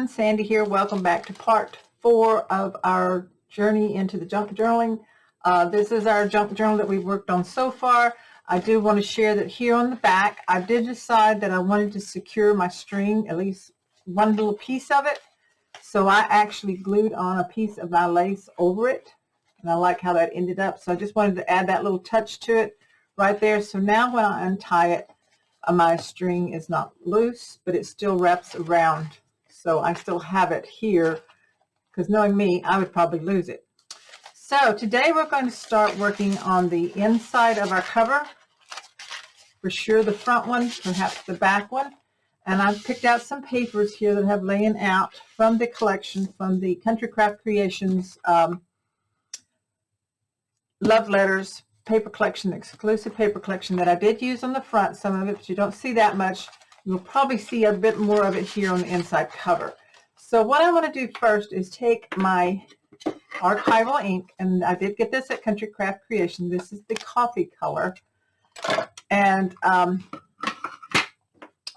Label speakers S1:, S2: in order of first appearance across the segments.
S1: everyone, Sandy here. Welcome back to part 4 of our journey into the junk journaling. This is our junk journal that we've worked on so far. I do want to share that here on the back, I did decide that I wanted to secure my string, at least one little piece of it. So I actually glued on a piece of my lace over it. And I like how that ended up. So I just wanted to add that little touch to it right there. So now when I untie it, my string is not loose, but it still wraps around. So I still have it here, because knowing me, I would probably lose it. So today we're going to start working on the inside of our cover. For sure the front one, perhaps the back one. And I've picked out some papers here that I have laying out from the collection, from the Country Craft Creations Love Letters paper collection, exclusive paper collection that I did use on the front, some of it, but you don't see that much. You'll probably see a bit more of it here on the inside cover. So what I want to do first is take my archival ink, and I did get this at Country Craft Creation. This is the coffee color, and I'm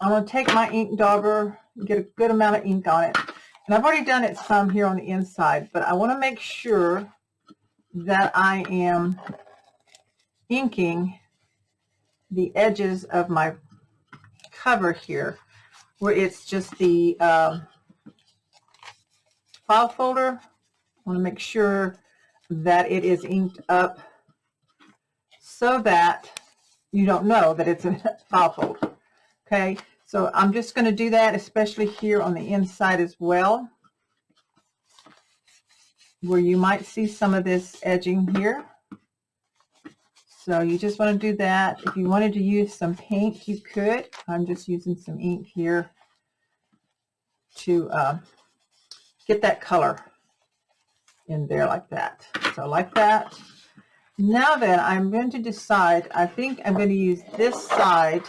S1: going to take my ink dauber, get a good amount of ink on it, and I've already done it some here on the inside, but I want to make sure that I am inking the edges of my cover here, where it's just the file folder. I want to make sure that it is inked up so that you don't know that it's a file folder. Okay, so I'm just going to do that, especially here on the inside as well, where you might see some of this edging here. So you just want to do that. If you wanted to use some paint, you could. I'm just using some ink here to get that color in there like that. So like that. Now then, I'm going to decide, I think I'm going to use this side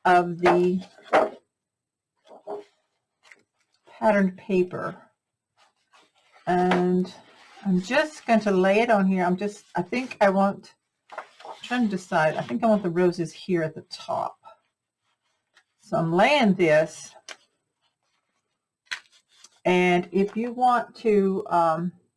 S1: of the patterned paper. And I'm just going to lay it on here. I'm trying to decide. I think I want the roses here at the top. So I'm laying this. And if you want to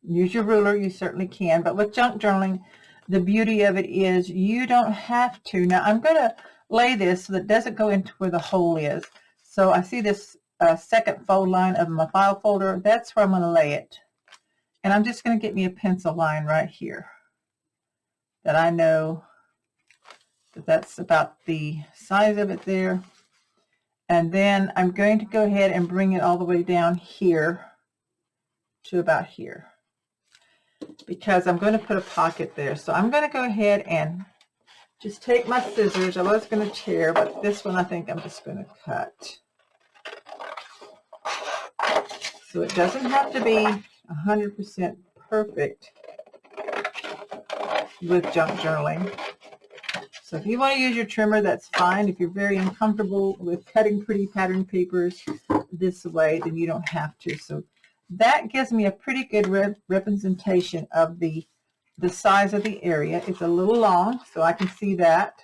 S1: use your ruler, you certainly can. But with junk journaling, the beauty of it is you don't have to. Now I'm going to lay this so that it doesn't go into where the hole is. So I see this second fold line of my file folder. That's where I'm going to lay it. And I'm just going to get me a pencil line right here that I know that that's about the size of it there. And then I'm going to go ahead and bring it all the way down here to about here, because I'm going to put a pocket there. So I'm going to go ahead and just take my scissors. I was going to tear, but this one I think I'm just going to cut. So it doesn't have to be 100% perfect with junk journaling. So if you want to use your trimmer, that's fine. If you're very uncomfortable with cutting pretty pattern papers this way, then you don't have to. So that gives me a pretty good representation of the size of the area. It's a little long, so I can see that.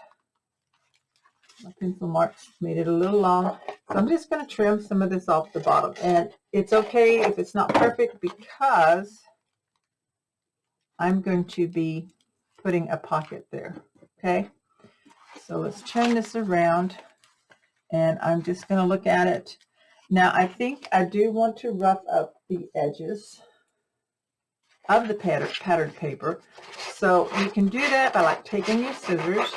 S1: My pencil marks made it a little long. So I'm just going to trim some of this off the bottom. And it's okay if it's not perfect, because I'm going to be putting a pocket there. Okay, so let's turn this around, and I'm just going to look at it. Now I think I do want to rough up the edges of the patterned paper. So you can do that by like taking your scissors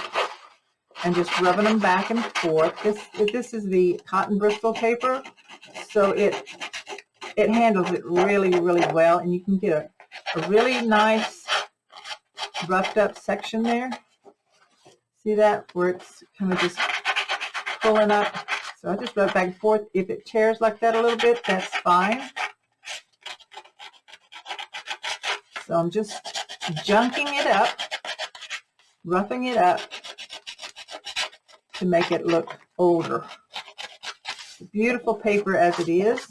S1: and just rubbing them back and forth. This is the cotton Bristol paper, so it handles it really, really well, and you can get a really nice roughed up section there. See that, where it's kind of just pulling up. So I just rub back and forth. If it tears like that a little bit, that's fine. So I'm just junking it up, roughing it up to make it look older. It's a beautiful paper as it is.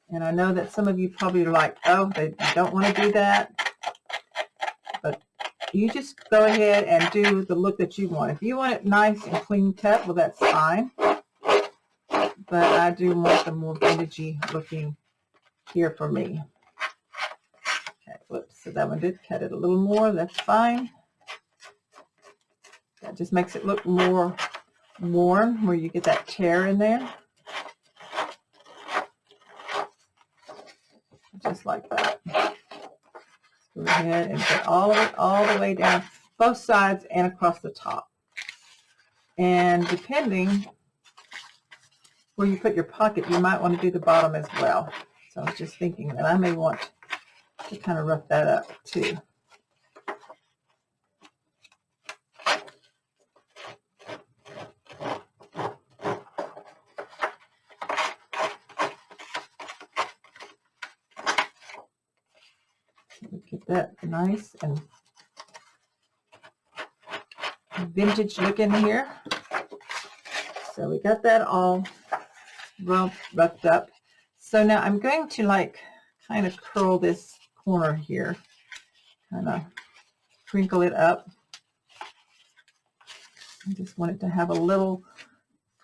S1: And I know that some of you probably are like, oh, they don't want to do that. But you just go ahead and do the look that you want. If you want it nice and clean cut, well, that's fine. but I do want the more vintagey looking here for me. Okay, whoops, so that one did cut it a little more. That's fine. That just makes it look more worn, where you get that tear in there. Just like that. Go ahead and get all of it all the way down, both sides and across the top. And depending where you put your pocket, you might want to do the bottom as well. So I was just thinking that I may want to kind of rough that up too. Get that nice and vintage looking here. So we got that all roughed up. So now I'm going to like kind of curl this corner here, kind of crinkle it up. I just want it to have a little,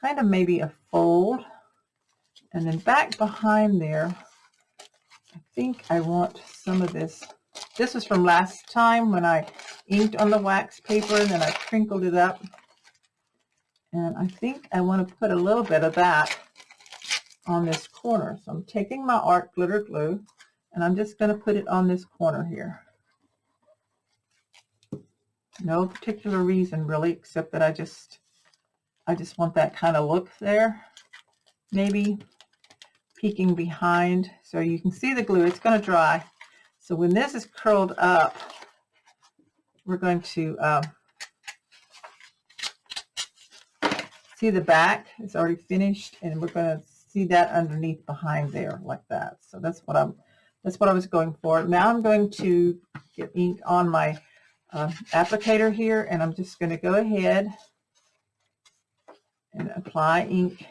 S1: kind of maybe a fold. And then back behind there, I think I want some of this. This was from last time when I inked on the wax paper and then I crinkled it up. And I think I want to put a little bit of that on this corner. So I'm taking my art glitter glue and I'm just going to put it on this corner here. No particular reason really, except that I just want that kind of look there. Maybe peeking behind so you can see the glue. It's going to dry. So when this is curled up, we're going to see the back. It's already finished, and we're going to see that underneath behind there like that. So that's what I was going for. Now I'm going to get ink on my applicator here, and I'm just going to go ahead and apply ink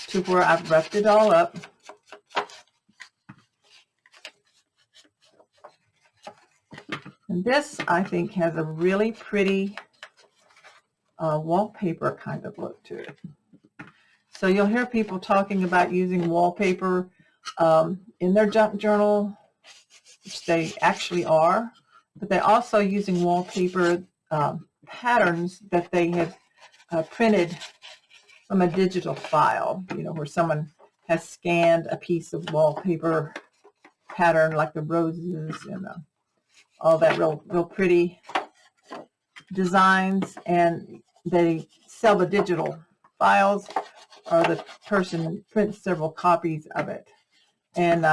S1: to where I've roughed it all up. And this, I think, has a really pretty wallpaper kind of look to it. So you'll hear people talking about using wallpaper in their junk journal, which they actually are, but they're also using wallpaper patterns that they have printed from a digital file, you know, where someone has scanned a piece of wallpaper pattern like the roses and all that real pretty designs, and they sell the digital files, or the person prints several copies of it, and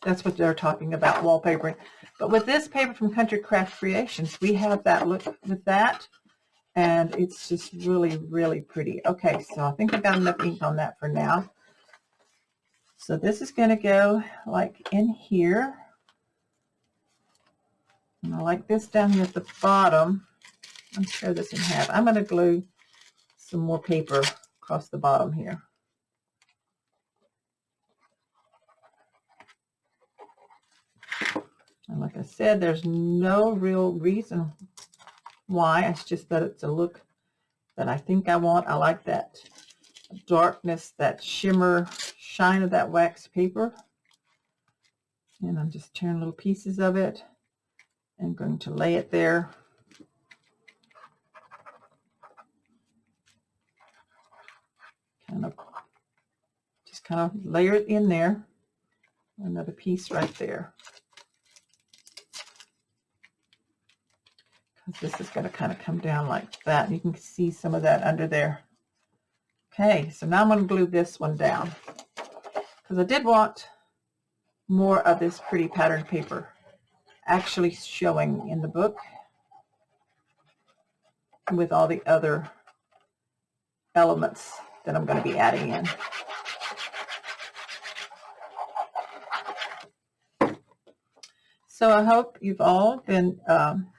S1: that's what they're talking about, wallpapering. But with this paper from Country Craft Creations, we have that look with that, and it's just really, really pretty. Okay, so I think I've got enough ink on that for now. So this is going to go like in here. And I like this down here at the bottom. Let's tear this in half. I'm going to glue some more paper across the bottom here. And like I said, there's no real reason why. It's just that it's a look that I think I want. I like that darkness, that shimmer, shine of that wax paper. And I'm just tearing little pieces of it and going to lay it there. Just kind of layer it in there. Another piece right there. Because this is going to kind of come down like that. You can see some of that under there. Okay, so now I'm going to glue this one down, because I did want more of this pretty pattern paper actually showing in the book with all the other elements that I'm going to be adding in. So I hope you've all been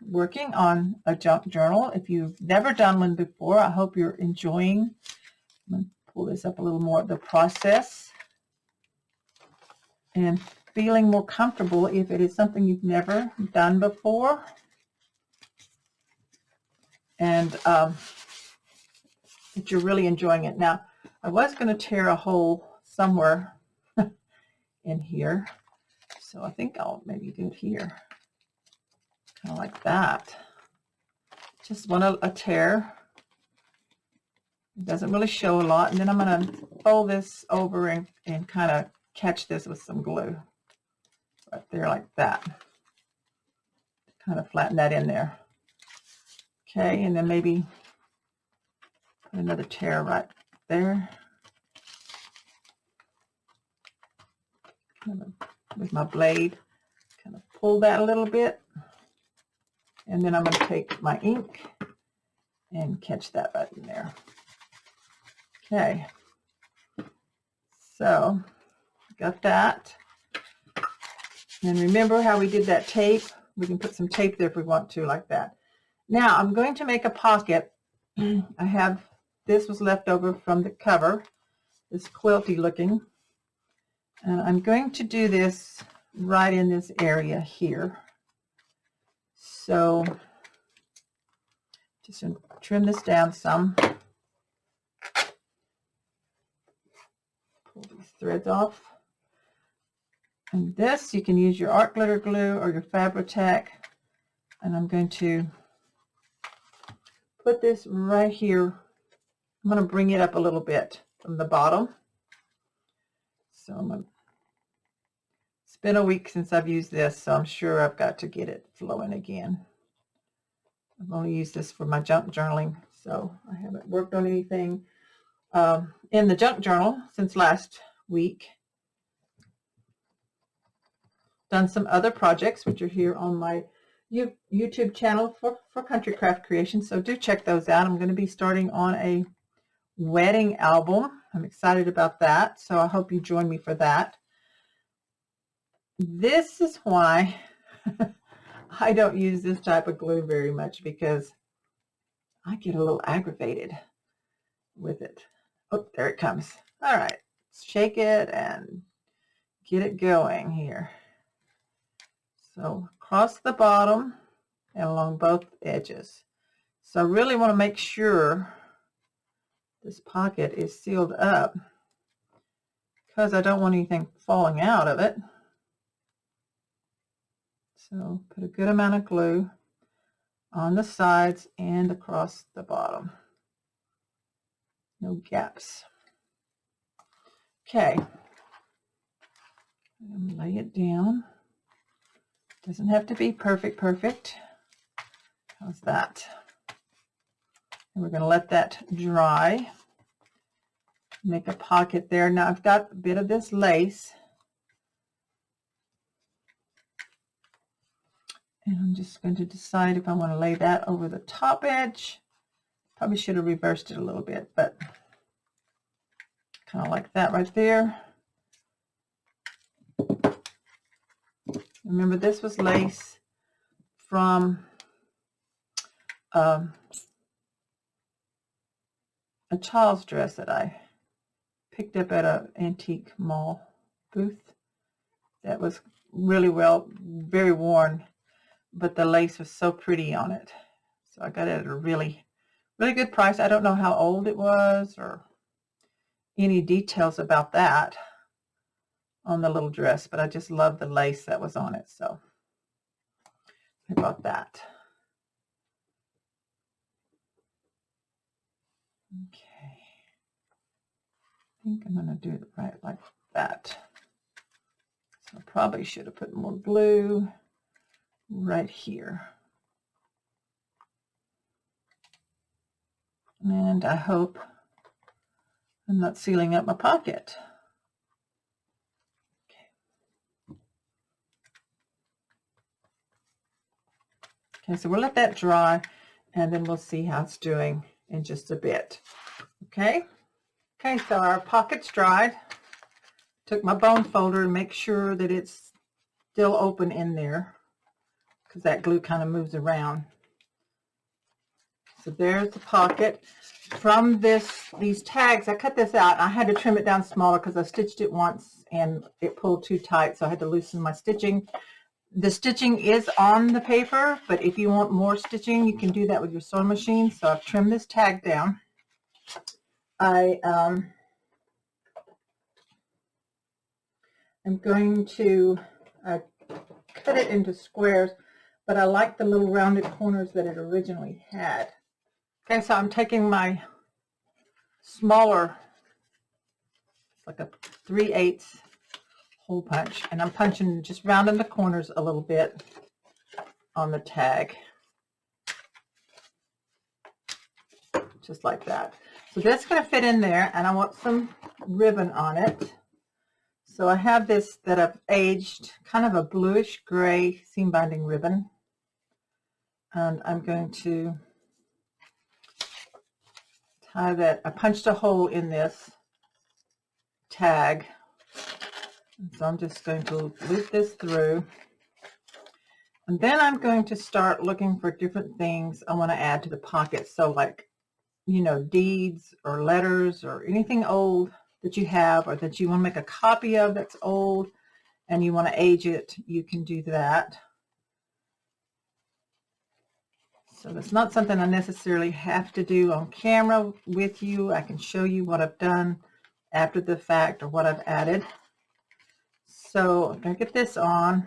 S1: working on a junk journal. If you've never done one before, I hope you're enjoying. I'm going to pull this up a little more, the process, and feeling more comfortable if it is something you've never done before. And that you're really enjoying it. Now, I was going to tear a hole somewhere in here, so I think I'll maybe do it here, kind of like that. Just want a tear. It doesn't really show a lot, and then I'm going to fold this over and kind of catch this with some glue right there like that. Kind of flatten that in there. Okay, and then maybe put another tear right there. Kind of with my blade, kind of pull that a little bit. And then I'm going to take my ink and catch that right in there. Okay, so got that. And remember how we did that tape? We can put some tape there if we want to, like that. Now I'm going to make a pocket. I have, this was left over from the cover, this quilty looking. And I'm going to do this right in this area here. So just going to trim this down some. Pull these threads off. And this, you can use your art glitter glue or your Fabri-Tac. And I'm going to put this right here. I'm going to bring it up a little bit from the bottom. So I'm going to, it's been a week since I've used this, so I'm sure I've got to get it flowing again. I've only used this for my junk journaling, so I haven't worked on anything in the junk journal since last week. Done some other projects, which are here on my YouTube channel for Country Craft Creation, so do check those out. I'm going to be starting on a wedding album. I'm excited about that, so I hope you join me for that. This is why I don't use this type of glue very much, because I get a little aggravated with it. Oh, there it comes. All right, shake it and get it going here. So across the bottom and along both edges. So I really want to make sure this pocket is sealed up, because I don't want anything falling out of it. So put a good amount of glue on the sides and across the bottom. No gaps. Okay. Lay it down. Doesn't have to be perfect. How's that? And we're going to let that dry. Make a pocket there. Now I've got a bit of this lace. And I'm just going to decide if I want to lay that over the top edge. Probably should have reversed it a little bit, but kind of like that right there. Remember, this was lace from a child's dress that I picked up at an antique mall booth. That was really very worn, but the lace was so pretty on it. So I got it at a really good price. I don't know how old it was or any details about that on the little dress, but I just love the lace that was on it, so I bought that. Okay, I think I'm going to do it right like that. So I probably should have put more glue right here. And I hope I'm not sealing up my pocket. Okay, so we'll let that dry, and then we'll see how it's doing in just a bit. Okay, so our pocket's dried. Took my bone folder to make sure that it's still open in there, because that glue kind of moves around. So there's the pocket. From these tags, I cut this out. I had to trim it down smaller because I stitched it once and it pulled too tight, so I had to loosen my stitching. The stitching is on the paper, but if you want more stitching, you can do that with your sewing machine. So I've trimmed this tag down. I'm going to cut it into squares, but I like the little rounded corners that it originally had. Okay, so I'm taking my smaller, like a 3/8 hole punch, and I'm punching, just rounding the corners a little bit on the tag, just like that. So that's going to fit in there, and I want some ribbon on it. So I have this that I've aged, kind of a bluish gray seam binding ribbon, and I'm going to tie that. I punched a hole in this tag, so I'm just going to loop this through, and then I'm going to start looking for different things I want to add to the pocket. So like, you know, deeds or letters or anything old that you have or that you want to make a copy of that's old and you want to age it, you can do that. So it's not something I necessarily have to do on camera with you. I can show you what I've done after the fact or what I've added. So I'm going to get this on.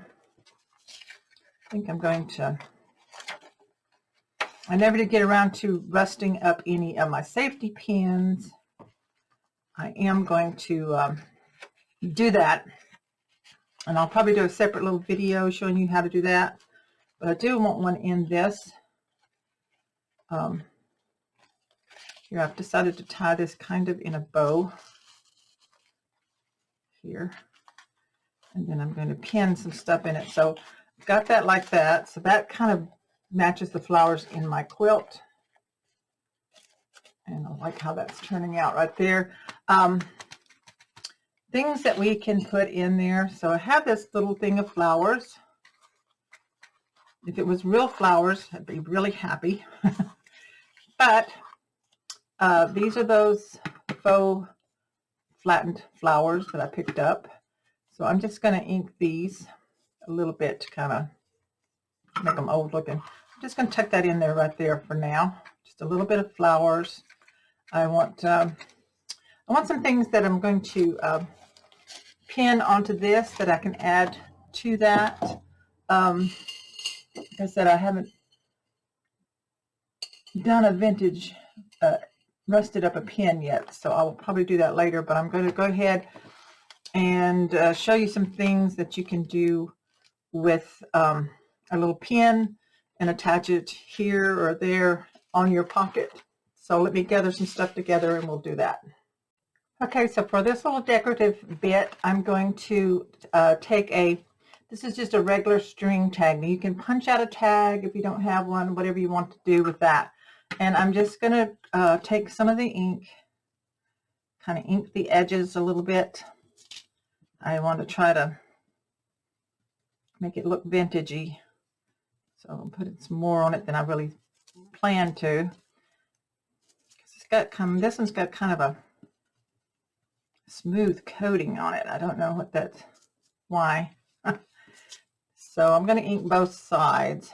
S1: I think I'm going to, I never did get around to rusting up any of my safety pins. I am going to do that, and I'll probably do a separate little video showing you how to do that, but I do want one in this. Here I've decided to tie this kind of in a bow here, and then I'm going to pin some stuff in it. So I've got that like that, so that kind of matches the flowers in my quilt, and I like how that's turning out right there. Things that we can put in there. So I have this little thing of flowers. If it was real flowers, I'd be really happy. But these are those faux flattened flowers that I picked up. So I'm just going to ink these a little bit to kind of make them old looking. I'm just going to tuck that in there right there for now. Just a little bit of flowers. I want some things that I'm going to pin onto this that I can add to that. Like I said, I haven't done a vintage rusted up a pin yet, so I'll probably do that later, but I'm going to go ahead and show you some things that you can do with a little pin and attach it here or there on your pocket. So let me gather some stuff together and we'll do that. Okay, so for this little decorative bit, I'm going to take this is just a regular string tag. Now you can punch out a tag if you don't have one, whatever you want to do with that. And I'm just going to take some of the ink, kind of ink the edges a little bit. I want to try to make it look vintagey. So I'm putting some more on it than I really planned to. It's got this one's got kind of a smooth coating on it. I don't know what that's, why. So I'm going to ink both sides.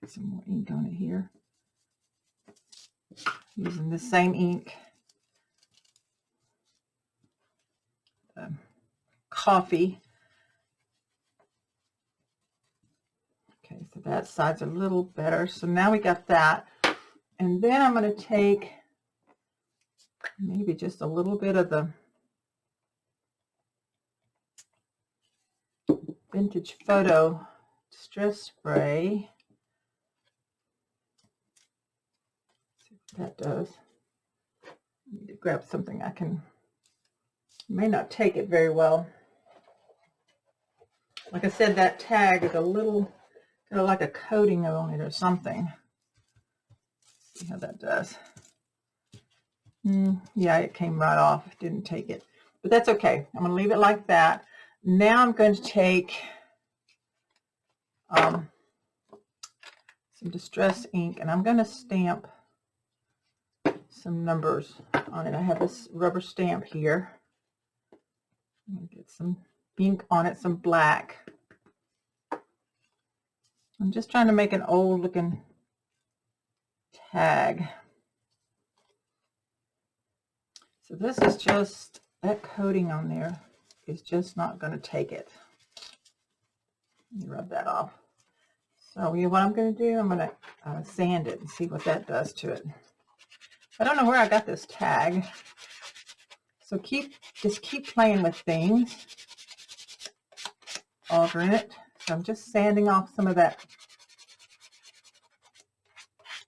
S1: Get some more ink on it here. Using the same ink. Coffee. Okay, so that side's a little better. So now we got that. And then I'm going to take maybe just a little bit of the Vintage Photo Distress Spray. See what that does. I need to grab something I may not take it very well. Like I said, that tag is a little, kind of like a coating on it or something. See how that does. Yeah, it came right off. Didn't take it. But that's okay. I'm going to leave it like that. Now I'm going to take some distress ink, and I'm going to stamp some numbers on it. I have this rubber stamp here. I'm going to get some ink on it, some black. I'm just trying to make an old looking tag. So this is just, that coating on there is just not going to take it. Let me rub that off. So what I'm going to do, I'm going to sand it and see what that does to it. I don't know where I got this tag. So just keep playing with things, altering it. So I'm just sanding off some of that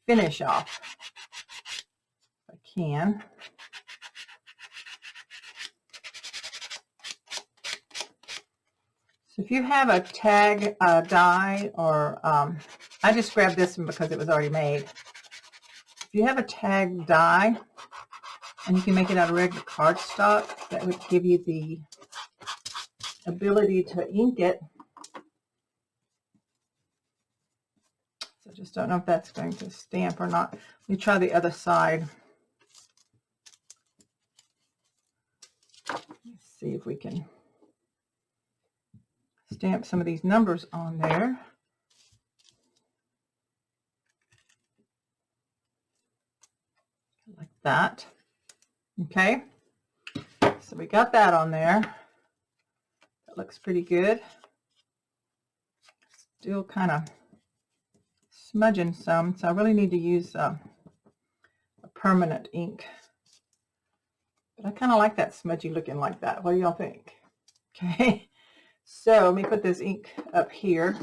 S1: finish off if I can. So if you have a tag die, or I just grabbed this one because it was already made. If you have a tag die and you can make it out of regular cardstock, that would give you the ability to ink it. So I just don't know if that's going to stamp or not. Let me try the other side. Let's see if we can stamp some of these numbers on there. Like that. Okay. So we got that on there. That looks pretty good. Still kind of smudging some, so I really need to use a permanent ink. But I kind of like that smudgy looking like that. What do y'all think? Okay. So let me put this ink up here.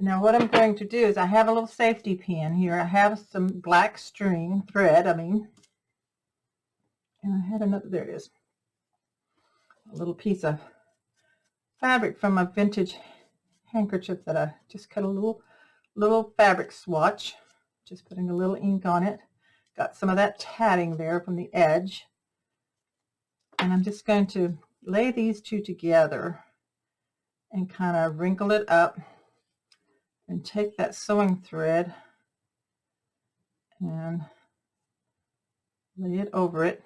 S1: Now what I'm going to do is I have a little safety pin here. I have some black string, thread, and I had another, there it is. A little piece of fabric from a vintage handkerchief that I just cut a little fabric swatch. Just putting a little ink on it. Got some of that tatting there from the edge. And I'm just going to lay these two together and kind of wrinkle it up and take that sewing thread and lay it over it.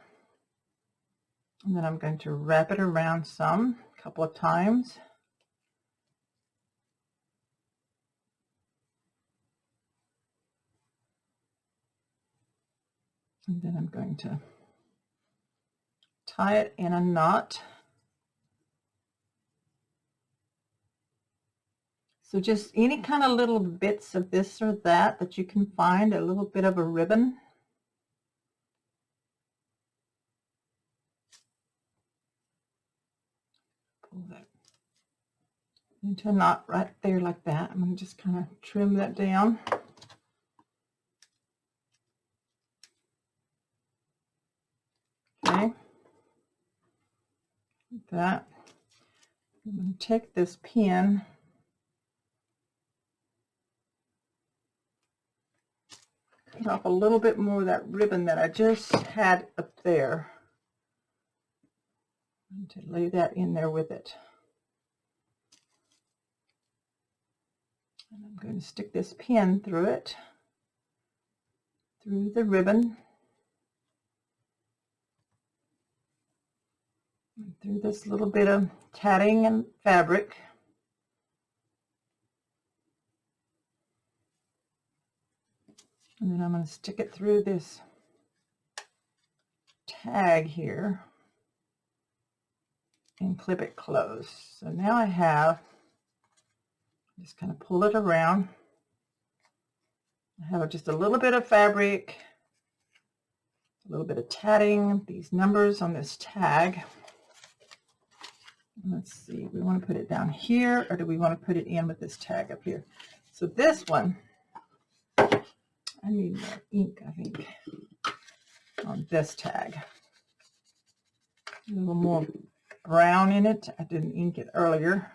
S1: And then I'm going to wrap it around a couple of times. And then I'm going to tie it in a knot. So just any kind of little bits of this or that you can find, a little bit of a ribbon. Pull that into a knot right there like that. I'm going to just kind of trim that down. Okay. Like that. I'm going to take this pin cut off a little bit more of that ribbon that I just had up there. And to lay that in there with it. And I'm going to stick this pin through it, through the ribbon, and through this little bit of tatting and fabric. And then I'm going to stick it through this tag here and clip it closed. So now I have, just kind of pull it around. I have just a little bit of fabric, a little bit of tatting, these numbers on this tag. Let's see, we want to put it down here, or do we want to put it in with this tag up here? So this one, I need more ink, I think, on this tag. A little more brown in it. I didn't ink it earlier.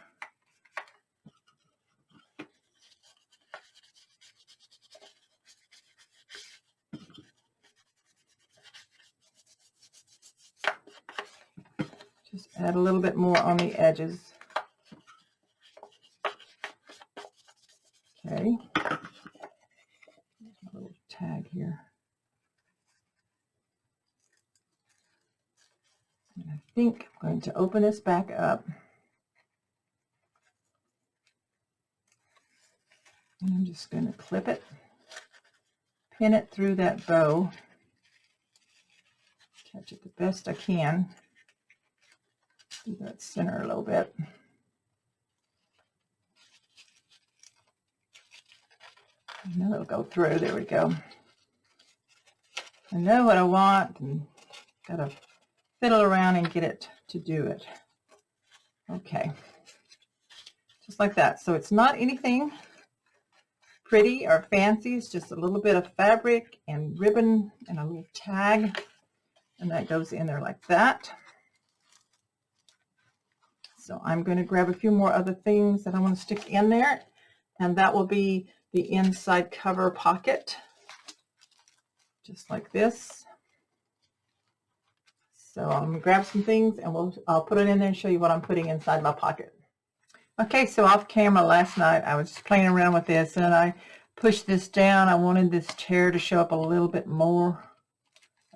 S1: Just add a little bit more on the edges. Okay. There's my little tag here. And I think I'm going to open this back up. And I'm just going to clip it, pin it through that bow. Catch it the best I can. Do that center a little bit. I know it'll go through. There we go. I know what I want, and gotta fiddle around and get it to do it. Okay, just like that. So it's not anything pretty or fancy. It's just a little bit of fabric and ribbon and a little tag, and that goes in there like that. So I'm going to grab a few more other things that I want to stick in there, and that will be the inside cover pocket, just like this. So I'm going to grab some things, and I'll put it in there and show you what I'm putting inside my pocket. Okay, so off camera last night, I was just playing around with this, and I pushed this down. I wanted this chair to show up a little bit more.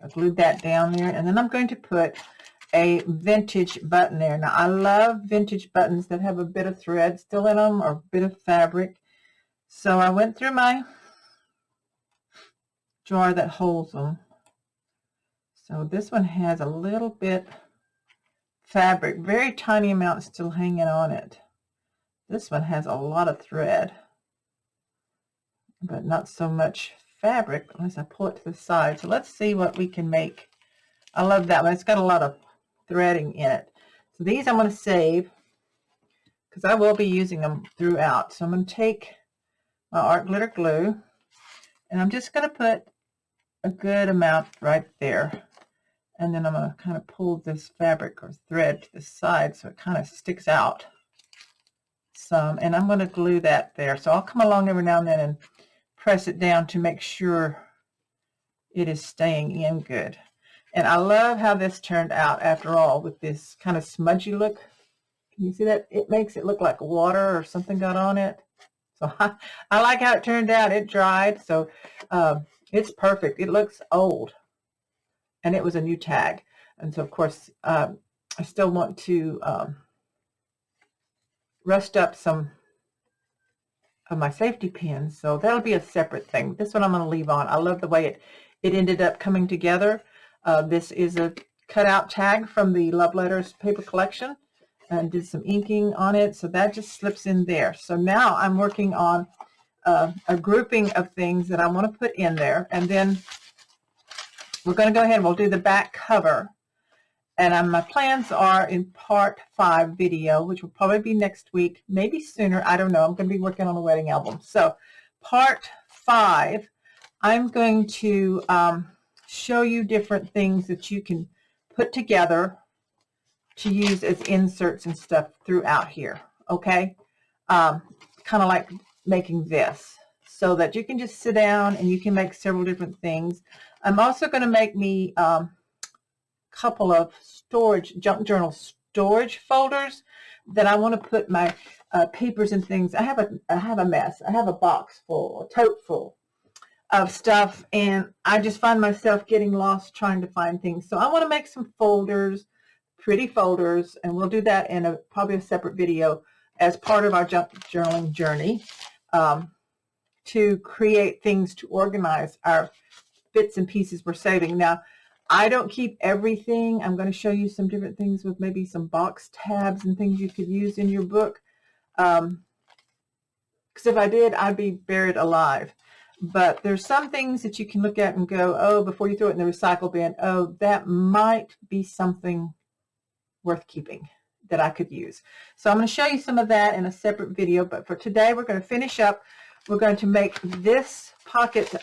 S1: I glued that down there, and then I'm going to put a vintage button there. Now, I love vintage buttons that have a bit of thread still in them or a bit of fabric. So I went through my drawer that holds them. So this one has a little bit fabric, very tiny amount still hanging on it. This one has a lot of thread, but not so much fabric unless I pull it to the side. So let's see what we can make. I love that one. It's got a lot of threading in it. So these I'm going to save because I will be using them throughout. So I'm going to take my art glitter glue, and I'm just going to put a good amount right there. And then I'm going to kind of pull this fabric or thread to the side so it kind of sticks out some. And I'm going to glue that there. So I'll come along every now and then and press it down to make sure it is staying in good. And I love how this turned out after all with this kind of smudgy look. Can you see that? It makes it look like water or something got on it. So I like how it turned out. It dried, so it's perfect. It looks old. And it was a new tag. And so, of course, I still want to rust up some of my safety pins. So that'll be a separate thing. This one I'm going to leave on. I love the way it ended up coming together. This is a cutout tag from the Love Letters paper collection. And did some inking on it. So that just slips in there. So now I'm working on a grouping of things that I want to put in there. And then we're going to go ahead and we'll do the back cover. And my plans are in part 5 video, which will probably be next week, maybe sooner. I don't know. I'm going to be working on a wedding album. So part 5, I'm going to show you different things that you can put together to use as inserts and stuff throughout here. Okay. Kind of like making this so that you can just sit down and you can make several different things. I'm also going to make me couple of storage, junk journal storage folders that I want to put my papers and things. I have a mess. I have a box full, a tote full of stuff, and I just find myself getting lost trying to find things. So I want to make some folders, pretty folders, and we'll do that in probably a separate video as part of our junk journaling journey to create things to organize our bits and pieces we're saving. Now, I don't keep everything. I'm going to show you some different things with maybe some box tabs and things you could use in your book. Because if I did, I'd be buried alive. But there's some things that you can look at and go, oh, before you throw it in the recycle bin, oh, that might be something worth keeping that I could use. So I'm going to show you some of that in a separate video. But for today, we're going to finish up. We're going to make this pocket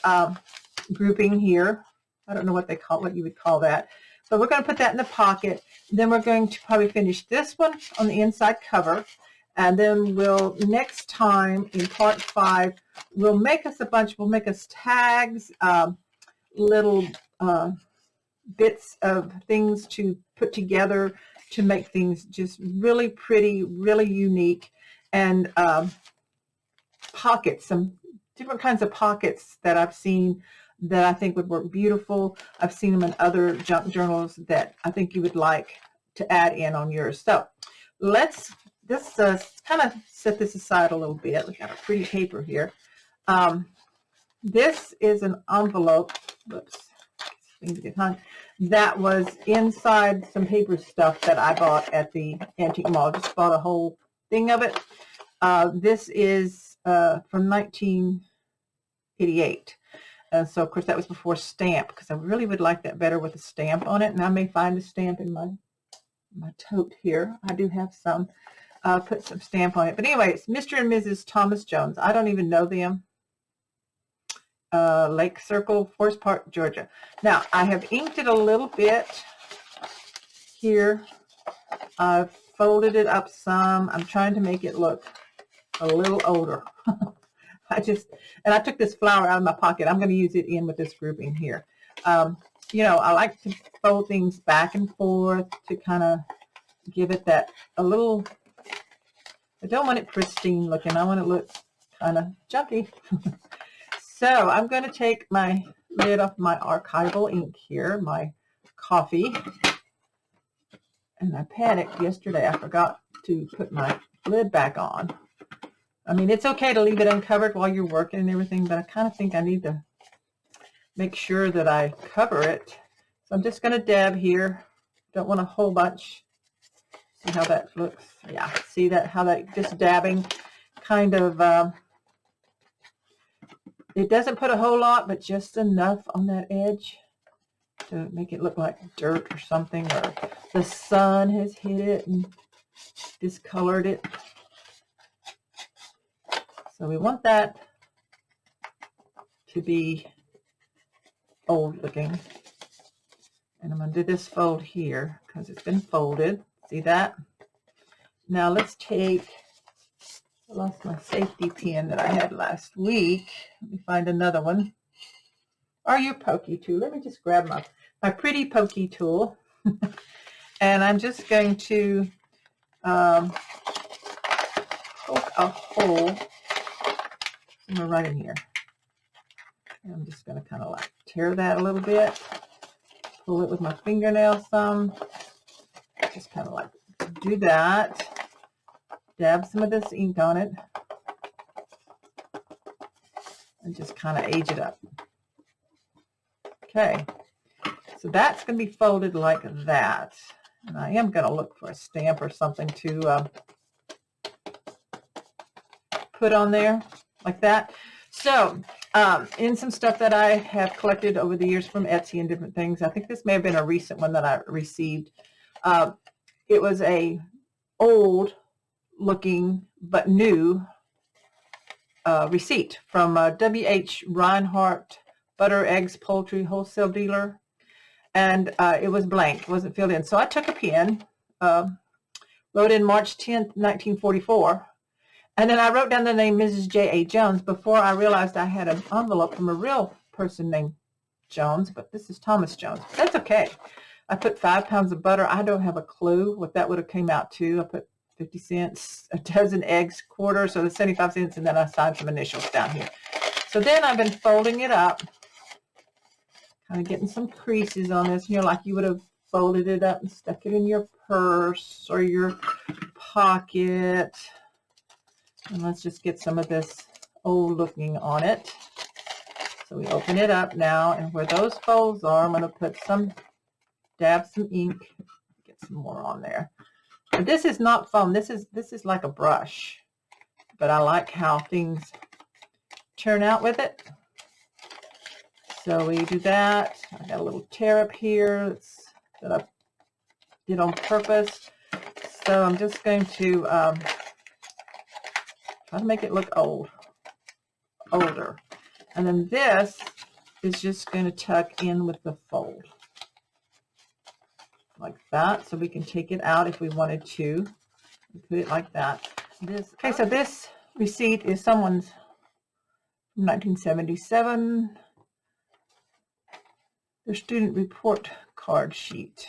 S1: grouping here. I don't know what you would call that. But we're going to put that in the pocket. Then we're going to probably finish this one on the inside cover. And then next time in part 5, we'll make us tags, little bits of things to put together to make things just really pretty, really unique. And pockets, some different kinds of pockets that I've seen that I think would work beautiful. I've seen them in other junk journals that I think you would like to add in on yours. So let's kind of set this aside a little bit. We got a pretty paper here. This is an envelope. Whoops, things get hung. that was inside some paper stuff that I bought at the antique mall. Just bought a whole thing of it. This is from 1988. So, of course, that was before stamp, because I really would like that better with a stamp on it. And I may find a stamp in my tote here. I do have some. Put some stamp on it. But anyway, it's Mr. and Mrs. Thomas Jones. I don't even know them. Lake Circle, Forest Park, Georgia. Now, I have inked it a little bit here. I've folded it up some. I'm trying to make it look a little older. I took this flower out of my pocket. I'm going to use it in with this grouping here. You know, I like to fold things back and forth to kind of give it that a little, I don't want it pristine looking. I want it to look kind of junky. So I'm going to take my lid off my archival ink here, my coffee. And I panicked yesterday. I forgot to put my lid back on. I mean, it's okay to leave it uncovered while you're working and everything, but I kind of think I need to make sure that I cover it. So I'm just going to dab here. Don't want a whole bunch. See how that looks? Yeah, see that, how that just dabbing kind of, it doesn't put a whole lot, but just enough on that edge to make it look like dirt or something, or the sun has hit it and discolored it. So we want that to be old looking. And I'm going to do this fold here because it's been folded. See that? Now let's take, I lost my safety pin that I had last week. Let me find another one. Or your pokey tool. Let me just grab my pretty pokey tool. And I'm just going to poke a hole somewhere right in here. And I'm just going to kind of like tear that a little bit. Pull it with my fingernail some. Just kind of like do that. Dab some of this ink on it. And just kind of age it up. Okay. So that's going to be folded like that. And I am going to look for a stamp or something to put on there like that. So in some stuff that I have collected over the years from Etsy and different things, I think this may have been a recent one that I received. It was a old looking but new receipt from W.H. Reinhardt Butter, Eggs, Poultry Wholesale Dealer. And it was blank, it wasn't filled in. So I took a pen, wrote in March 10th, 1944. And then I wrote down the name Mrs. J.A. Jones before I realized I had an envelope from a real person named Jones, but this is Thomas Jones. That's okay. I put 5 pounds of butter. I don't have a clue what that would have came out to. I put 50 cents, a dozen eggs, quarter, so the 75 cents, and then I signed some initials down here. So then I've been folding it up, kind of getting some creases on this, you know, like you would have folded it up and stuck it in your purse or your pocket. And let's just get some of this old looking on it. So we open it up now, and where those folds are, I'm going to put some, dab some ink, get some more on there. But this is not foam. This is like a brush. But I like how things turn out with it. So we do that. I got a little tear up here that I did on purpose. So I'm just going to try to make it look older. And then this is just going to tuck in with the fold. Like that. So we can take it out if we wanted to. Put it like that. Okay, so this receipt is someone's from 1977. Their student report card sheet.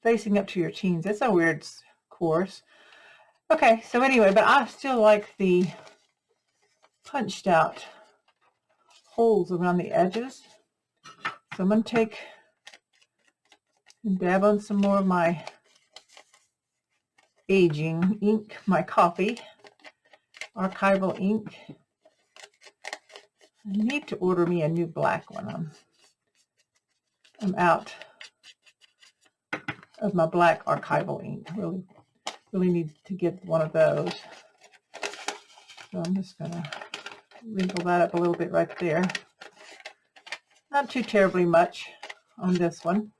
S1: Facing up to your teens. That's a weird course. Okay, so anyway, but I still like the punched out holes around the edges. So I'm going to take and dab on some more of my aging ink, my coffee, archival ink. I need to order me a new black one. I'm I'm out of my black archival ink. Really need to get one of those. So I'm just going to wrinkle that up a little bit right there. Not too terribly much on this one.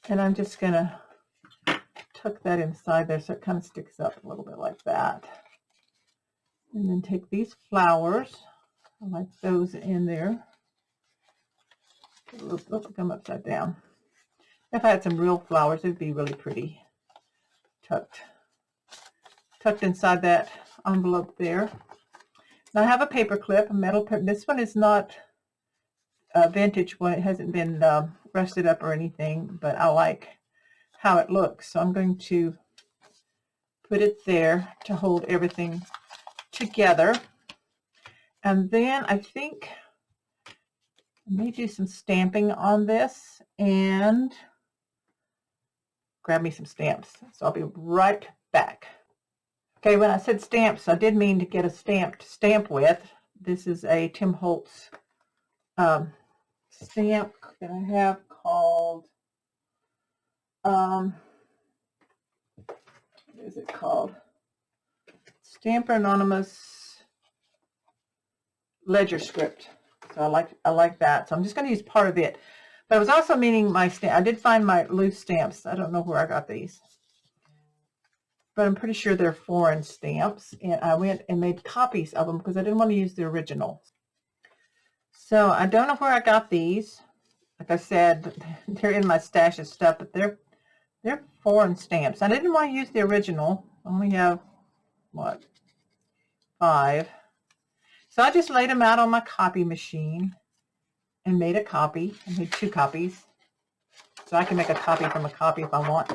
S1: And I'm just going to tuck that inside there so it kind of sticks up a little bit like that. And then take these flowers. I like those in there. Look, come upside down. If I had some real flowers, it'd be really pretty. Tucked inside that envelope there. Now I have a paper clip, a metal clip. This one is not a vintage one. It hasn't been rusted up or anything, but I like how it looks. So I'm going to put it there to hold everything together. And then I think I may do some stamping on this and grab me some stamps. So I'll be right back. Okay, when I said stamps, I did mean to get a stamped stamp with. This is a Tim Holtz stamp that I have called, what is it called? Stamper Anonymous Ledger Script. So I like that. So I'm just going to use part of it. But I was also meaning my stamp. I did find my loose stamps. I don't know where I got these, but I'm pretty sure they're foreign stamps. And I went and made copies of them because I didn't want to use the original. So I don't know where I got these. Like I said, they're in my stash of stuff, but they're foreign stamps. I didn't want to use the original. I only have, what, 5. So I just laid them out on my copy machine and made a copy. I made 2 copies. So I can make a copy from a copy if I want.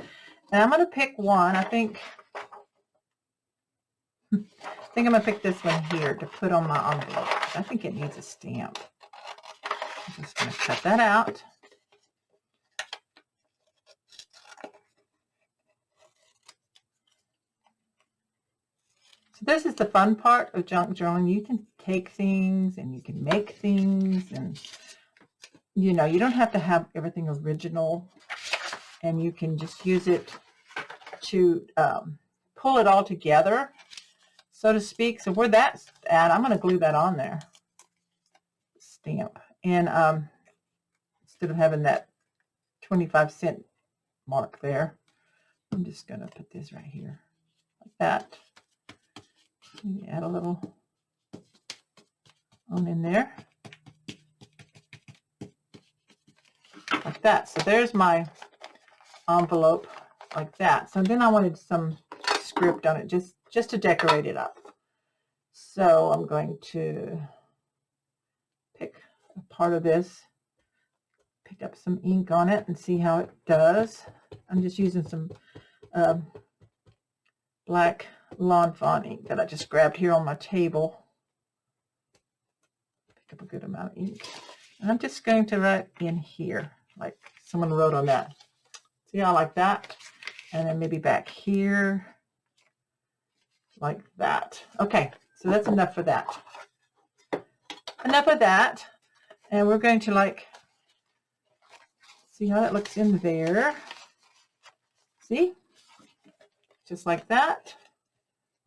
S1: And I'm going to pick one. I think I'm going to pick this one here to put on my envelope. I think it needs a stamp. I'm just going to cut that out. So this is the fun part of junk journaling. You can take things and you can make things, and you know, you don't have to have everything original, and you can just use it to pull it all together, so to speak. So where that's at, I'm going to glue that on there. Stamp. And instead of having that 25-cent mark there, I'm just going to put this right here like that. Maybe add a little on in there like that. So there's my envelope like that. So then I wanted some script on it just to decorate it up. So I'm going to pick a part of this, pick up some ink on it and see how it does. I'm just using some black Lawn Fawn ink that I just grabbed here on my table. Pick up a good amount of ink. And I'm just going to write in here, like someone wrote on that. See how I like that? And then maybe back here, like that. Okay, so that's enough for that. Enough of that. And we're going to like, see how that looks in there. See? Just like that.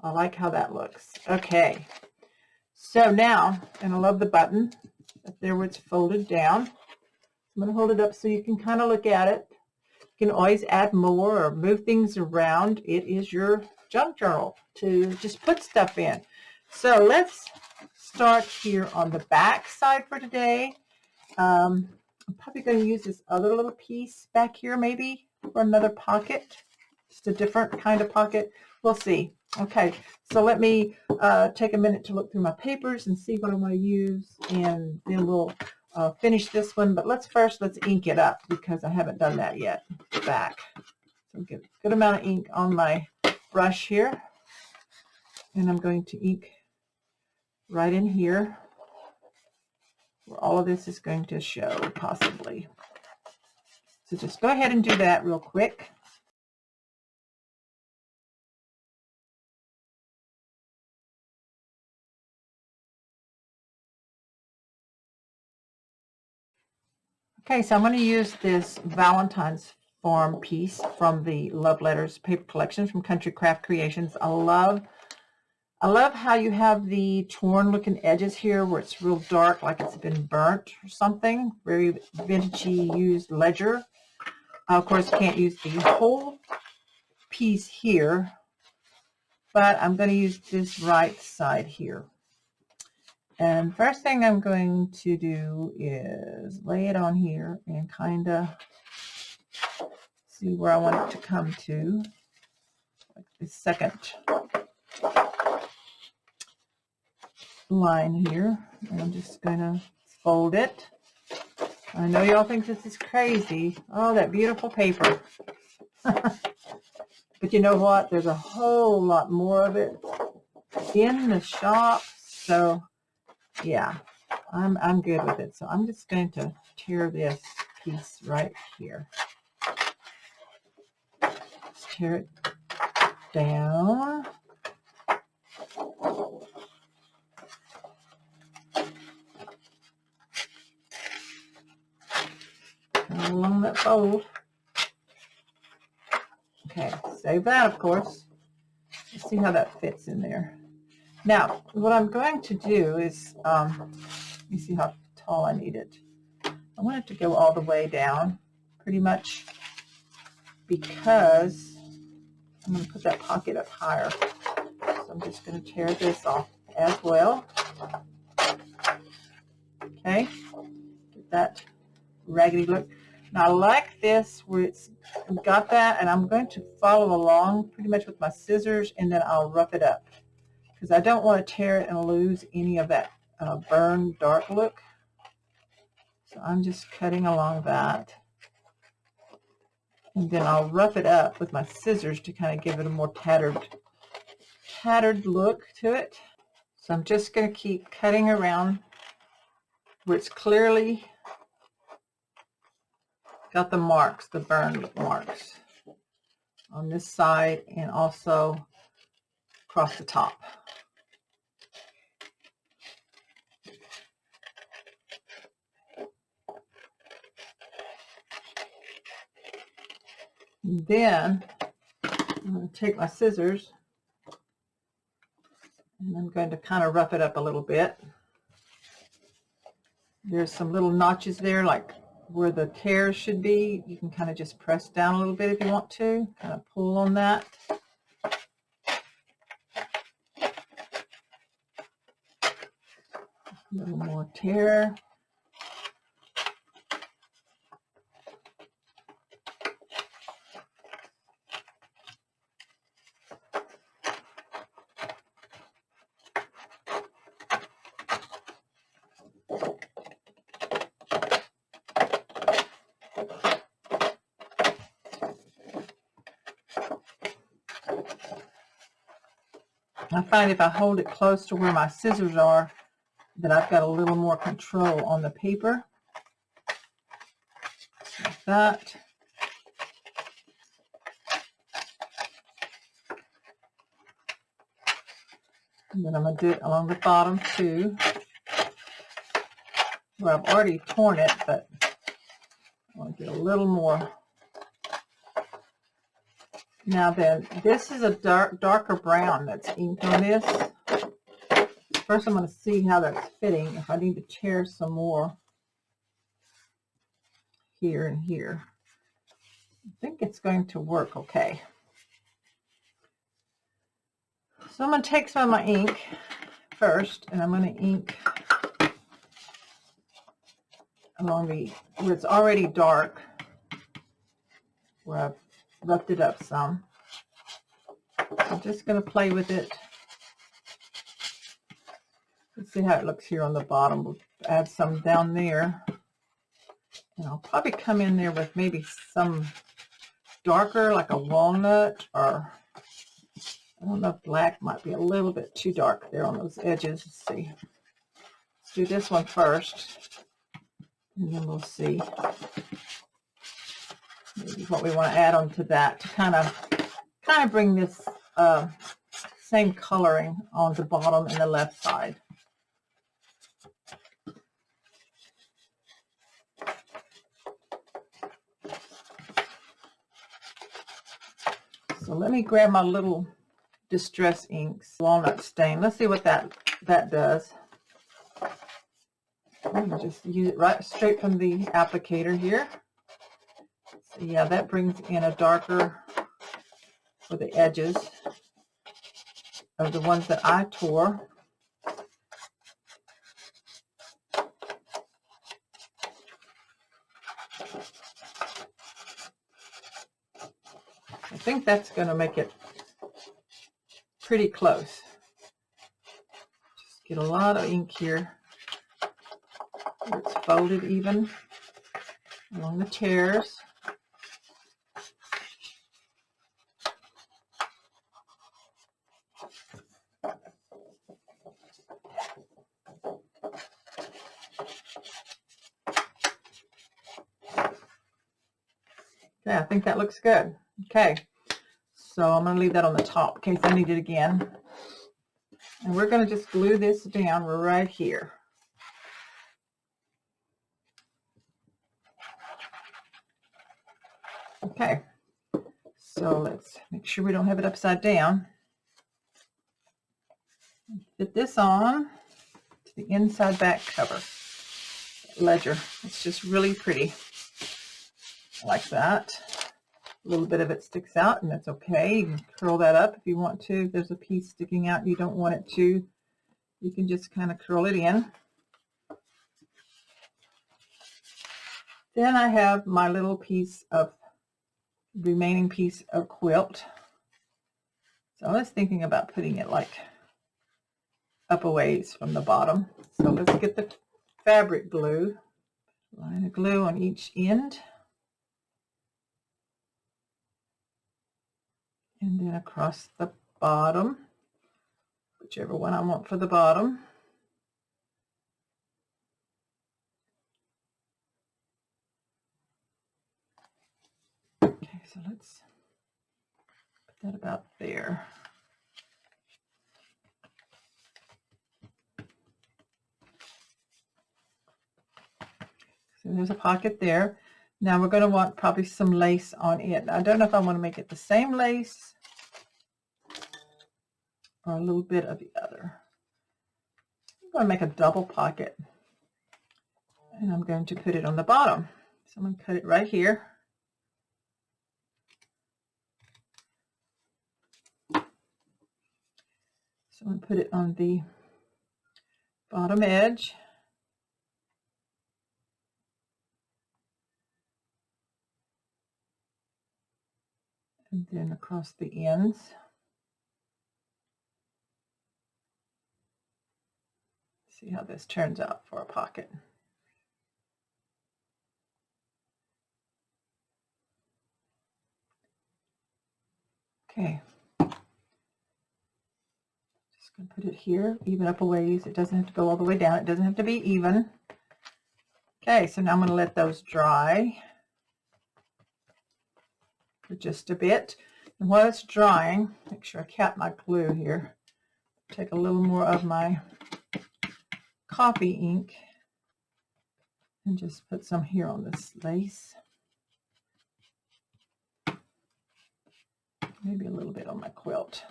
S1: I like how that looks. Okay. So now, and I love the button up there where it's folded down. I'm going to hold it up so you can kind of look at it. You can always add more or move things around. It is your junk journal to just put stuff in. So let's start here on the back side for today. I'm probably going to use this other little piece back here maybe for another pocket. Just a different kind of pocket. We'll see. Okay, so let me take a minute to look through my papers and see what I want to use, and then we'll finish this one. But let's ink it up because I haven't done that yet. Back. So get a good amount of ink on my brush here, and I'm going to ink right in here where all of this is going to show, possibly. So just go ahead and do that real quick. Okay, so I'm going to use this Valentine's Farm piece from the Love Letters paper collection from Country Craft Creations. I love how you have the torn looking edges here where it's real dark, like it's been burnt or something. Very vintagey used ledger. I, of course, can't use the whole piece here, but I'm going to use this right side here. And first thing I'm going to do is lay it on here and kind of see where I want it to come to, like the second line here. And I'm just going to fold it. I know y'all think this is crazy. Oh, that beautiful paper. But you know what? There's a whole lot more of it in the shop. So yeah, I'm good with it. So I'm just going to tear this piece right here. Just tear it down. Along that fold. Okay, save that, of course. Let's see how that fits in there. Now, what I'm going to do is, you see how tall I need it. I want it to go all the way down, pretty much, because I'm going to put that pocket up higher. So I'm just going to tear this off as well. Okay, get that raggedy look. Now I like this where it's got that, and I'm going to follow along pretty much with my scissors, and then I'll rough it up because I don't want to tear it and lose any of that burned dark look. So I'm just cutting along that, and then I'll rough it up with my scissors to kind of give it a more tattered look to it. So I'm just going to keep cutting around where it's clearly got the marks, the burned marks on this side and also across the top. And then I'm going to take my scissors and I'm going to kind of rough it up a little bit. There's some little notches there, like where the tears should be. You can kind of just press down a little bit if you want to, kind of pull on that. A little more tear. I find if I hold it close to where my scissors are, that I've got a little more control on the paper. Like that. And then I'm going to do it along the bottom too, where I've already torn it, but I want to get a little more. Now then, this is a darker brown that's inked on this. First I'm going to see how that's fitting, if I need to tear some more here and here. I think it's going to work okay. So I'm going to take some of my ink first, and I'm going to ink along where it's already dark, where I've roughed it up some. I'm just going to play with it. Let's see how it looks here on the bottom. We'll add some down there. And I'll probably come in there with maybe some darker, like a walnut, or I don't know if black might be a little bit too dark there on those edges. Let's see. Let's do this one first, and then we'll see maybe what we want to add onto that to kind of bring this same coloring on the bottom and the left side. So let me grab my little Distress inks, Walnut Stain. Let's see what that does. I'm going to just use it right straight from the applicator here. So yeah, that brings in a darker for the edges of the ones that I tore. I think that's going to make it pretty close. Just get a lot of ink here. It's folded even along the tears. Okay, I think that looks good. Okay, so I'm going to leave that on the top in case I need it again. And we're going to just glue this down right here. Okay, so let's make sure we don't have it upside down. Fit this on to the inside back cover. Ledger. It's just really pretty. Like that. A little bit of it sticks out, and that's okay. You can curl that up if you want to. If there's a piece sticking out you don't want it to, you can just kind of curl it in. Then I have my little piece of remaining piece of quilt. So I was thinking about putting it like up a ways from the bottom. So let's get the fabric glue. Line of glue on each end. And then across the bottom, whichever one I want for the bottom. Okay, so let's put that about there. So there's a pocket there. Now we're going to want probably some lace on it. I don't know if I want to make it the same lace or a little bit of the other. I'm going to make a double pocket, and I'm going to put it on the bottom. So I'm going to cut it right here. So I'm going to put it on the bottom edge. And then across the ends. See how this turns out for a pocket. Okay. Just going to put it here, even up a ways. It doesn't have to go all the way down. It doesn't have to be even. Okay, so now I'm going to let those dry for just a bit. And while it's drying, make sure I cap my glue here. Take a little more of my coffee ink and just put some here on this lace. Maybe a little bit on my quilt.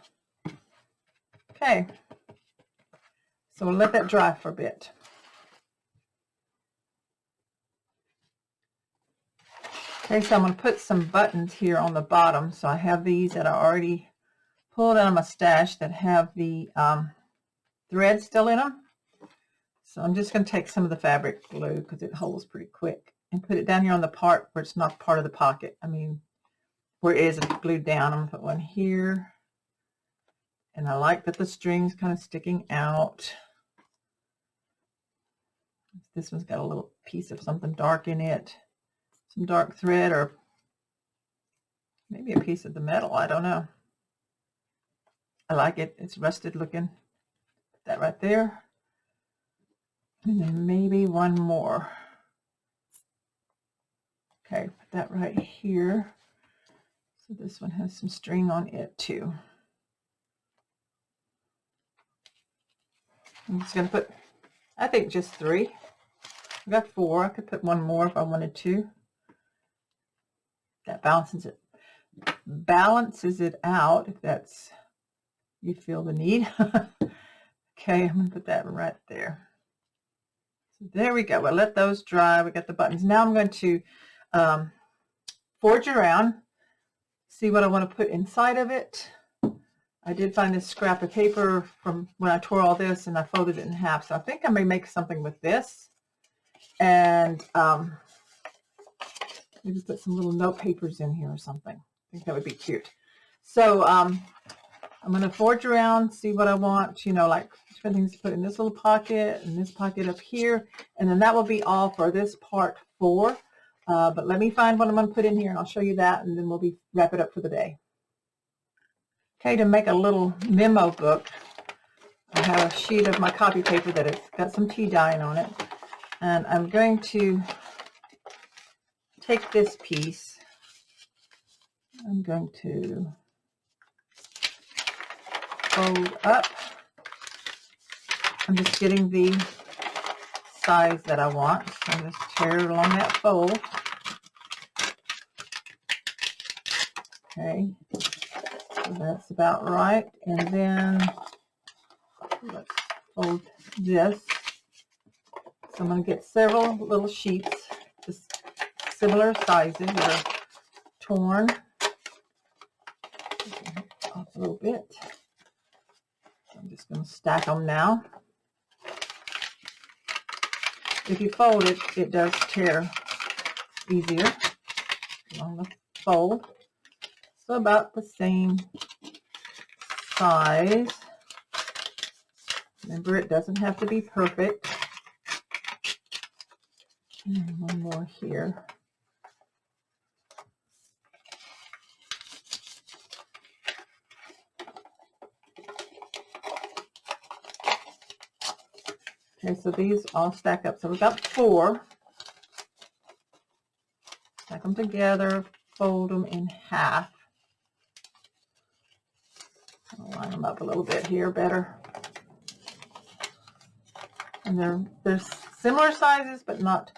S1: Okay, so we'll let that dry for a bit. Okay, so I'm going to put some buttons here on the bottom. So I have these that I already pulled out of my stash that have the thread still in them. So I'm just going to take some of the fabric glue because it holds pretty quick and put it down here on the part where it's not part of the pocket. I mean, where it is glued down. I'm going to put one here. And I like that the string's kind of sticking out. This one's got a little piece of something dark in it. Some dark thread or maybe a piece of the metal. I don't know. I like it. It's rusted looking. Put that right there. And then maybe one more. Okay, put that right here. So this one has some string on it too. I'm just going to put, I think just 3. I got 4. I could put one more if I wanted to. That balances it. balances it out if that's, you feel the need. Okay, I'm gonna put that right there. So there we go. We'll let those dry. We got the buttons. Now I'm going to forge around, see what I want to put inside of it. I did find this scrap of paper from when I tore all this, and I folded it in half. So I think I may make something with this. And maybe put some little note papers in here or something. I think that would be cute. So I'm going to forge around, see what I want, you know, like different things to put in this little pocket and this pocket up here. And then that will be all for this part 4. But let me find what I'm going to put in here, and I'll show you that, and then we'll wrap it up for the day. Okay, to make a little memo book, I have a sheet of my copy paper that has got some tea dyeing on it. And I'm going to take this piece. I'm going to fold up. I'm just getting the size that I want. So I'm just tear along that fold. Okay, so that's about right. And then let's fold this. So I'm going to get several little sheets, just similar sizes that are torn off a little bit. I'm just going to stack them now. If you fold it, it does tear easier on the fold. So about the same size. Remember, it doesn't have to be perfect. And one more here. Okay, so these all stack up. So we've got 4. Stack them together, fold them in half. I'll line them up a little bit here better. And they're similar sizes, but not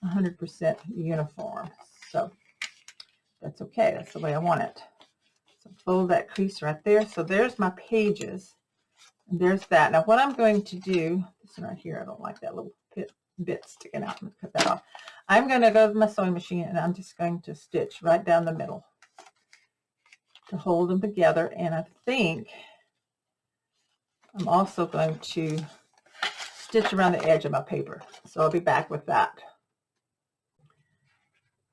S1: 100% uniform. So that's okay. That's the way I want it. So fold that crease right there. So there's my pages. And there's that. Now what I'm going to do, this one right here, I don't like that little bit sticking out. I'm going to cut that off. I'm going to go to my sewing machine, and I'm just going to stitch right down the middle to hold them together. And I think I'm also going to stitch around the edge of my paper. So I'll be back with that.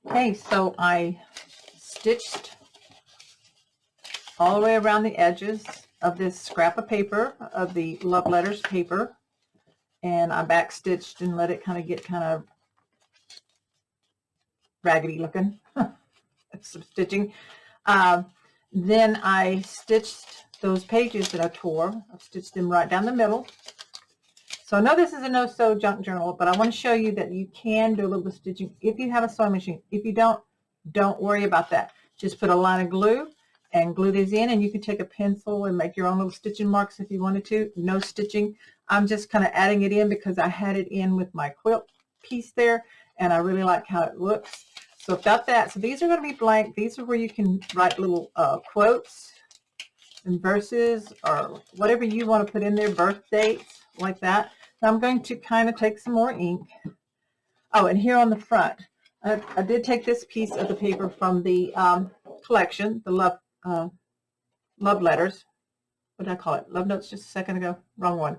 S1: Okay, so I stitched all the way around the edges of this scrap of paper, of the love letters paper, and I back stitched and let it kind of get kind of raggedy looking. Some stitching. Then I stitched those pages that I tore. I've stitched them right down the middle. So I know this is a no-sew junk journal, but I want to show you that you can do a little bit of stitching if you have a sewing machine. If you don't worry about that. Just put a line of glue and glue these in, and you can take a pencil and make your own little stitching marks if you wanted to. No stitching. I'm just kind of adding it in because I had it in with my quilt piece there, and I really like how it looks. So I've got that. So these are going to be blank. These are where you can write little quotes and verses or whatever you want to put in there, birth dates, like that. Now I'm going to kind of take some more ink. Oh, and here on the front, I did take this piece of the paper from the collection, the love letters. What did I call it? Love notes just a second ago. Wrong one.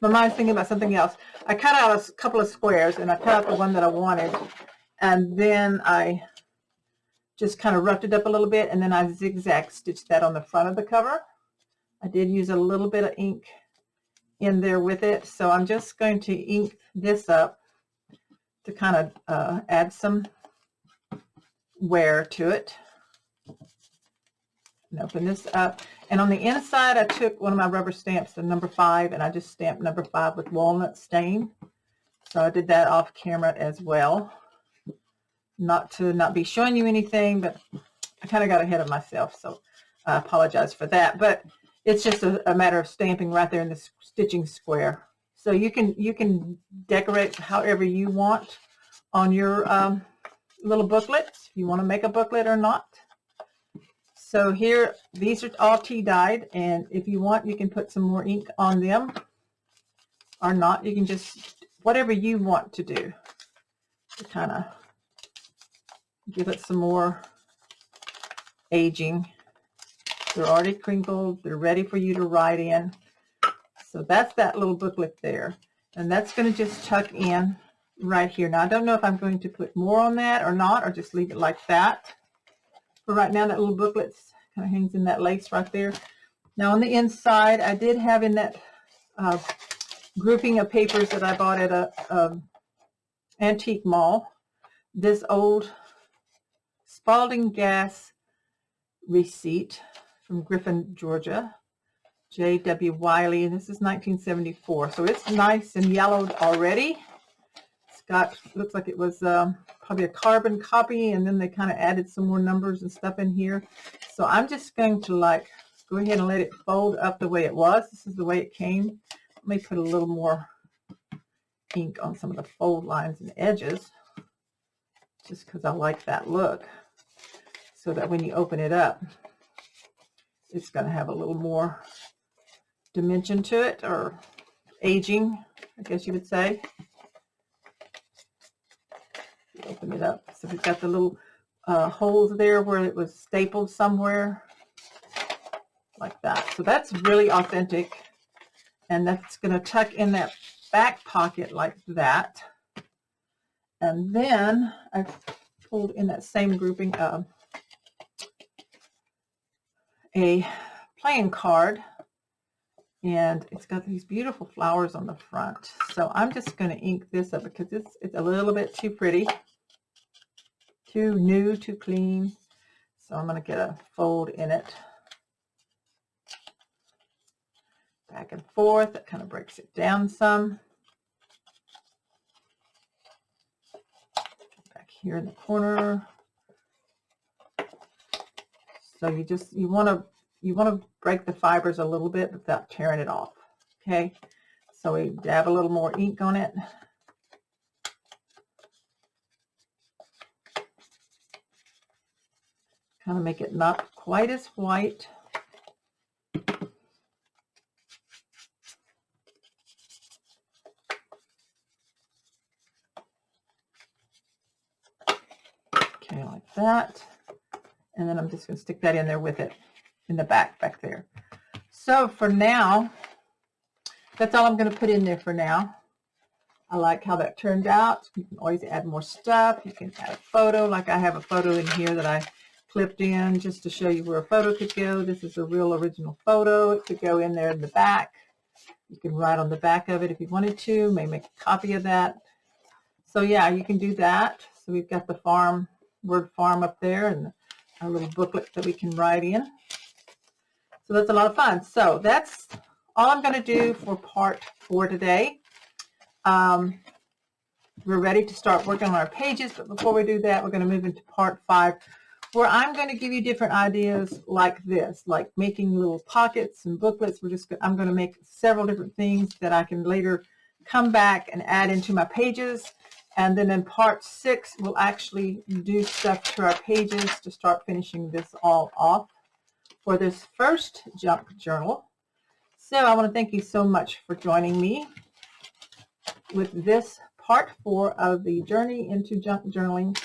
S1: My mind's thinking about something else. I cut out a couple of squares, and I cut out the one that I wanted, and then I just kind of roughed it up a little bit, and then I zigzag stitched that on the front of the cover. I did use a little bit of ink in there with it, so I'm just going to ink this up to kind of add some wear to it. And open this up, and on the inside I took one of my rubber stamps, the number 5, and I just stamped number 5 with Walnut Stain. So I did that off camera as well, not to not be showing you anything, but I kind of got ahead of myself, so I apologize for that. But it's just a matter of stamping right there in the stitching square. So you can decorate however you want on your little booklets, if you want to make a booklet or not. So here, these are all tea dyed, and if you want, you can put some more ink on them or not. You can just, whatever you want to do to kind of give it some more aging. They're already crinkled. They're ready for you to write in. So that's that little booklet there. And that's going to just tuck in right here. Now, I don't know if I'm going to put more on that or not, or just leave it like that. For right now, that little booklet kind of hangs in that lace right there. Now, on the inside, I did have in that grouping of papers that I bought at a antique mall, this old Spalding gas receipt from Griffin, Georgia. J.W. Wiley, and this is 1974. So it's nice and yellowed already. It's got, looks like it was probably a carbon copy, and then they kind of added some more numbers and stuff in here. So I'm just going to like go ahead and let it fold up the way it was. This is the way it came. Let me put a little more ink on some of the fold lines and edges, just because I like that look, so that when you open it up, it's going to have a little more dimension to it, or aging, I guess you would say. Open it up. So we've got the little holes there where it was stapled somewhere, like that. So that's really authentic, and that's going to tuck in that back pocket like that. And then I pulled in that same grouping a playing card, and it's got these beautiful flowers on the front. So I'm just going to ink this up because it's a little bit too pretty, too new, too clean. So I'm going to get a fold in it, back and forth. That kind of breaks it down some. Back here in the corner. So you want to break the fibers a little bit without tearing it off. Okay, so we dab a little more ink on it. Kind of make it not quite as white. Okay, like that. And then I'm just going to stick that in there with it in the back there. So for now, that's all I'm going to put in there for now. I like how that turned out. You can always add more stuff. You can add a photo, like I have a photo in here that I clipped in just to show you where a photo could go. This is a real original photo. It could go in there in the back. You can write on the back of it if you wanted to. May make a copy of that. So yeah, you can do that. So we've got the word farm up there, and a little booklet that we can write in. So that's a lot of fun. So that's all I'm going to do for part 4 today. We're ready to start working on our pages, but before we do that, we're going to move into part 5, where I'm going to give you different ideas like this, like making little pockets and booklets. I'm going to make several different things that I can later come back and add into my pages. And then in part 6, we'll actually do stuff to our pages to start finishing this all off for this first junk journal. So I want to thank you so much for joining me with this part 4 of the journey into junk journaling,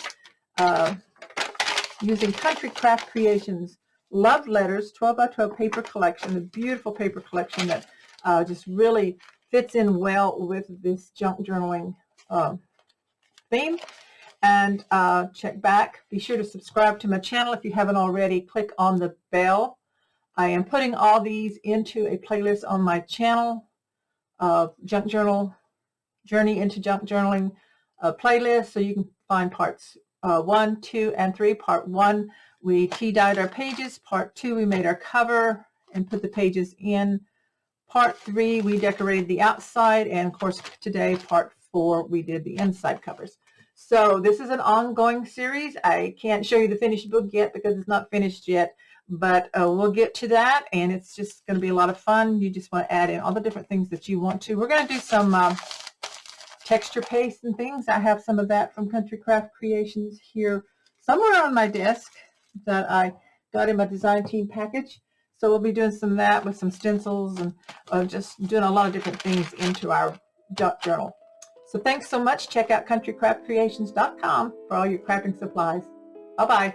S1: using Country Craft Creations Love Letters 12 by 12 paper collection, a beautiful paper collection that just really fits in well with this junk journaling theme. And check back. Be sure to subscribe to my channel if you haven't already. Click on the bell. I am putting all these into a playlist on my channel, Junk Journal, Journey into Junk Journaling playlist, so you can find parts 1, 2, and 3. Part 1, we tea-dyed our pages. Part 2, we made our cover and put the pages in. Part 3, we decorated the outside, and of course today, part 4, we did the inside covers. So this is an ongoing series. I can't show you the finished book yet because it's not finished yet, but we'll get to that, and it's just going to be a lot of fun. You just want to add in all the different things that you want to. We're going to do some texture paste and things. I have some of that from Country Craft Creations here somewhere on my desk that I got in my design team package. So we'll be doing some of that with some stencils and just doing a lot of different things into our journal. So thanks so much. Check out countrycraftcreations.com for all your crafting supplies. Bye-bye.